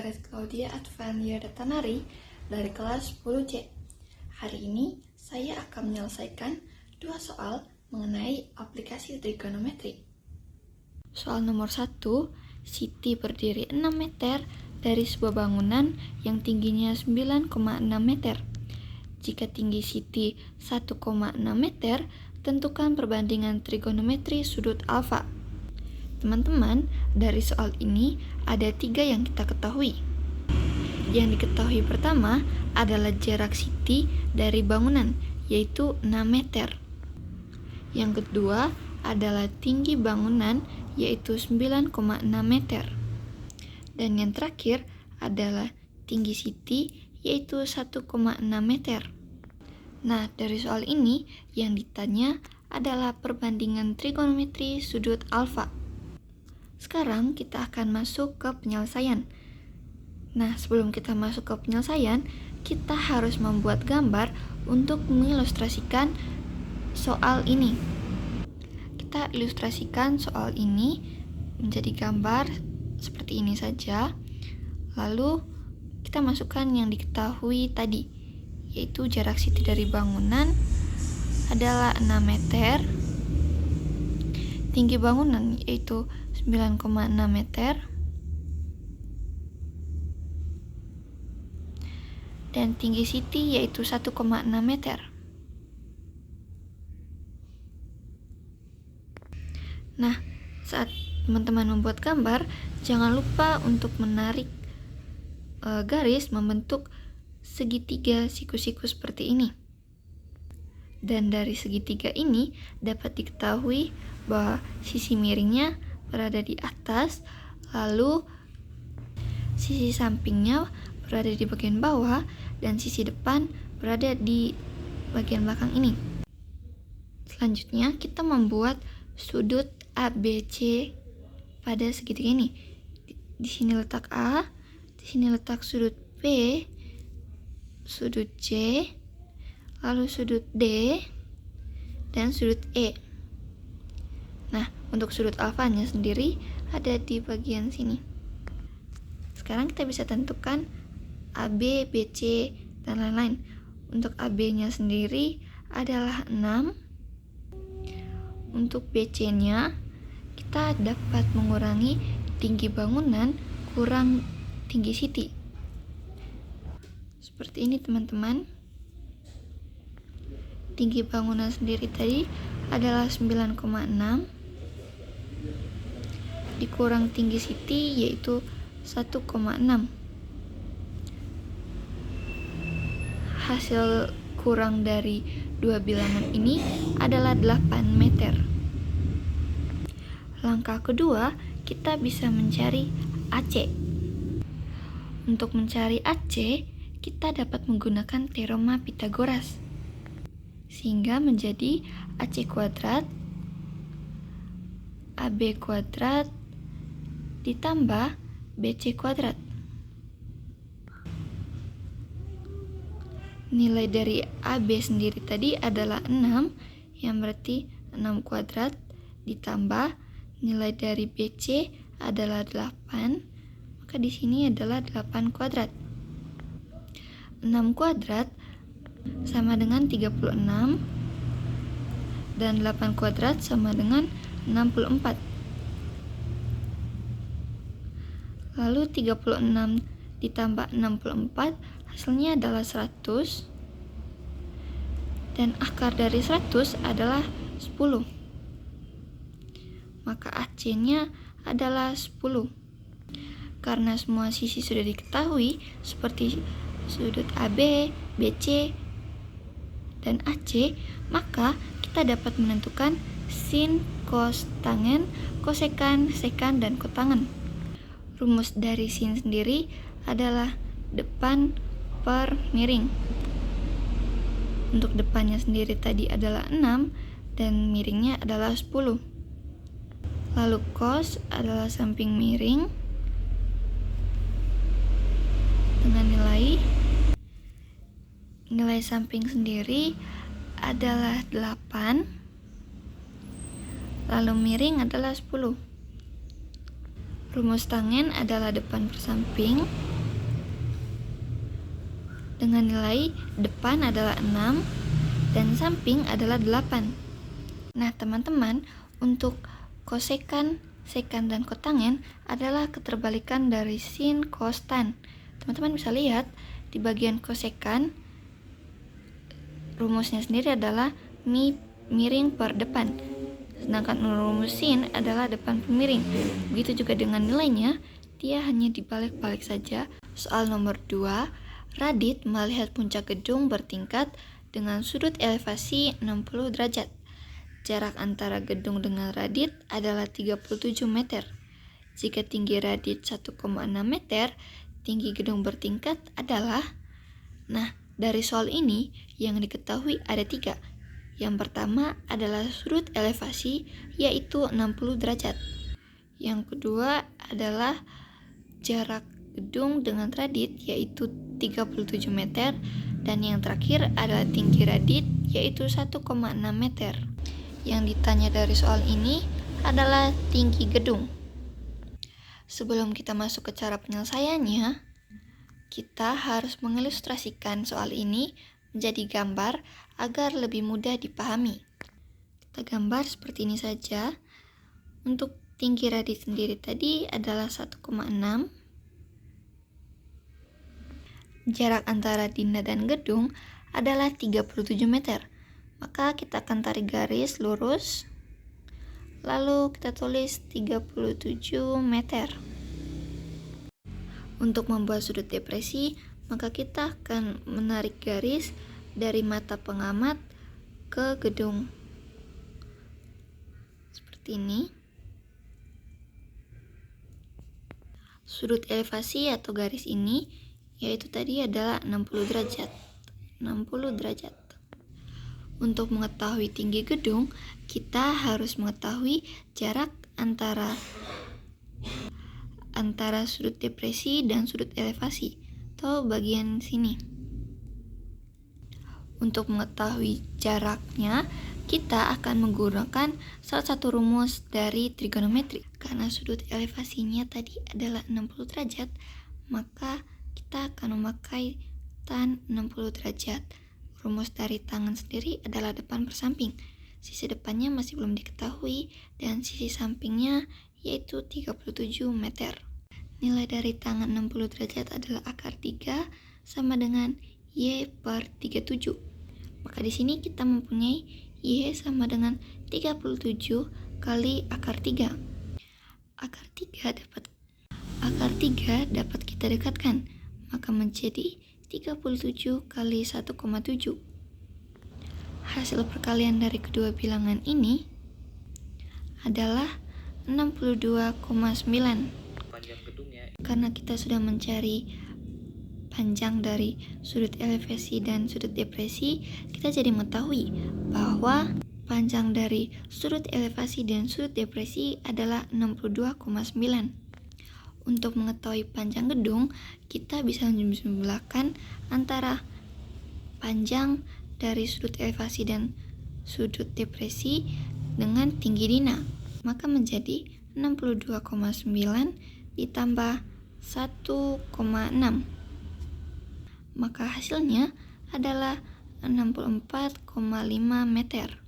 saya Red Claudia Advania Datanari dari kelas 10C. Hari ini saya akan menyelesaikan 2 soal mengenai aplikasi trigonometri. Soal nomor 1, Siti berdiri 6 meter dari sebuah bangunan yang tingginya 9,6 meter. Jika tinggi Siti 1,6 meter, tentukan perbandingan trigonometri sudut alfa. Teman-teman, dari soal ini ada 3 yang kita ketahui. Yang diketahui pertama adalah jarak Siti dari bangunan, yaitu 6 meter. Yang kedua adalah tinggi bangunan, yaitu 9,6 meter. Dan yang terakhir adalah tinggi Siti, yaitu 1,6 meter. Nah, dari soal ini yang ditanya adalah perbandingan trigonometri sudut alfa. Sekarang kita akan masuk ke penyelesaian. Nah, sebelum kita masuk ke penyelesaian, kita harus membuat gambar untuk mengilustrasikan soal ini. Kita ilustrasikan soal ini menjadi gambar seperti ini saja. Lalu kita masukkan yang diketahui tadi, yaitu jarak Siti dari bangunan adalah 6 meter. Tinggi bangunan yaitu 9,6 meter. Dan tinggi Siti yaitu 1,6 meter. Nah, saat teman-teman membuat gambar, jangan lupa untuk menarik garis membentuk segitiga siku-siku seperti ini. Dan dari segitiga ini dapat diketahui bahwa sisi miringnya berada di atas, lalu sisi sampingnya berada di bagian bawah, dan sisi depan berada di bagian belakang ini. Selanjutnya kita membuat sudut ABC pada segitiga ini. Di sini letak A, di sini letak sudut B, sudut C, lalu sudut D, dan sudut E. Nah, untuk sudut alfanya sendiri ada di bagian sini. Sekarang kita bisa tentukan AB, BC, dan lain-lain. Untuk AB-nya sendiri adalah 6. Untuk BC-nya, kita dapat mengurangi tinggi bangunan kurang tinggi Siti. Seperti ini, teman-teman. Tinggi bangunan sendiri tadi adalah 9,6 dikurang tinggi Siti yaitu 1,6. Hasil kurang dari 2 bilangan ini adalah 8 meter. Langkah kedua, kita bisa mencari AC. Untuk mencari AC, kita dapat menggunakan teorema Pythagoras, sehingga menjadi AC kuadrat AB kuadrat ditambah BC kuadrat. Nilai dari AB sendiri tadi adalah 6, yang berarti 6 kuadrat ditambah nilai dari BC adalah 8, maka di sini adalah 8 kuadrat. 6 kuadrat sama dengan 36 dan 8 kuadrat sama dengan 64. Lalu 36 ditambah 64 hasilnya adalah 100, dan akar dari 100 adalah 10. Maka AC-nya adalah 10. Karena semua sisi sudah diketahui seperti sudut AB, BC, dan AC, maka kita dapat menentukan sin, cos, tangen, kosekan, sekan, dan kotangen. Rumus dari sin sendiri adalah depan per miring. Untuk depannya sendiri tadi adalah 6 dan miringnya adalah 10. Lalu cos adalah samping miring dengan nilai samping sendiri adalah 8, lalu miring adalah 10. Rumus tangen adalah depan per samping dengan nilai depan adalah 6 dan samping adalah 8. Nah, teman-teman, untuk kosekan, sekan, dan kotangen adalah keterbalikan dari sin, cos, tan. Teman-teman bisa lihat di bagian kosekan, rumusnya sendiri adalah miring per depan. Sedangkan rumus sin adalah depan per miring. Begitu juga dengan nilainya, dia hanya dibalik-balik saja. Soal nomor 2, Radit melihat puncak gedung bertingkat dengan sudut elevasi 60 derajat. Jarak antara gedung dengan Radit adalah 37 meter. Jika tinggi Radit 1,6 meter, tinggi gedung bertingkat adalah... Nah, dari soal ini yang diketahui ada 3. Yang pertama adalah sudut elevasi, yaitu 60 derajat. Yang kedua adalah jarak gedung dengan Radit, yaitu 37 meter. Dan yang terakhir adalah tinggi Radit, yaitu 1,6 meter. Yang ditanya dari soal ini adalah tinggi gedung. Sebelum kita masuk ke cara penyelesaiannya, kita harus mengilustrasikan soal ini menjadi gambar agar lebih mudah dipahami. Kita gambar seperti ini saja. Untuk tinggi Radit sendiri tadi adalah 1,6. Jarak antara Dinda dan gedung adalah 37 meter. Maka kita akan tarik garis lurus, lalu kita tulis 37 meter. Untuk membuat sudut depresi, maka kita akan menarik garis dari mata pengamat ke gedung. Seperti ini. Sudut elevasi atau garis ini yaitu tadi adalah 60 derajat. 60 derajat. Untuk mengetahui tinggi gedung, kita harus mengetahui jarak antara sudut depresi dan sudut elevasi atau bagian sini. Untuk mengetahui jaraknya, kita akan menggunakan salah satu rumus dari trigonometri. Karena sudut elevasinya tadi adalah 60 derajat, maka kita akan memakai tan 60 derajat. Rumus dari tangan sendiri adalah depan per samping. Sisi depannya masih belum diketahui dan sisi sampingnya yaitu 37 meter. Nilai dari tangan 60 derajat adalah akar 3 sama dengan Y per 37. Maka di sini kita mempunyai Y sama dengan 37 kali akar 3. Akar 3 dapat kita dekatkan, maka menjadi 37 kali 1,7. Hasil perkalian dari kedua bilangan ini adalah 62,9. Karena kita sudah mencari panjang dari sudut elevasi dan sudut depresi, kita jadi mengetahui bahwa panjang dari sudut elevasi dan sudut depresi adalah 62,9. Untuk mengetahui panjang gedung, kita bisa menjumlahkan antara panjang dari sudut elevasi dan sudut depresi dengan tinggi Dina. Maka menjadi 62,9 ditambah 1,6. Maka hasilnya adalah 64,5 meter.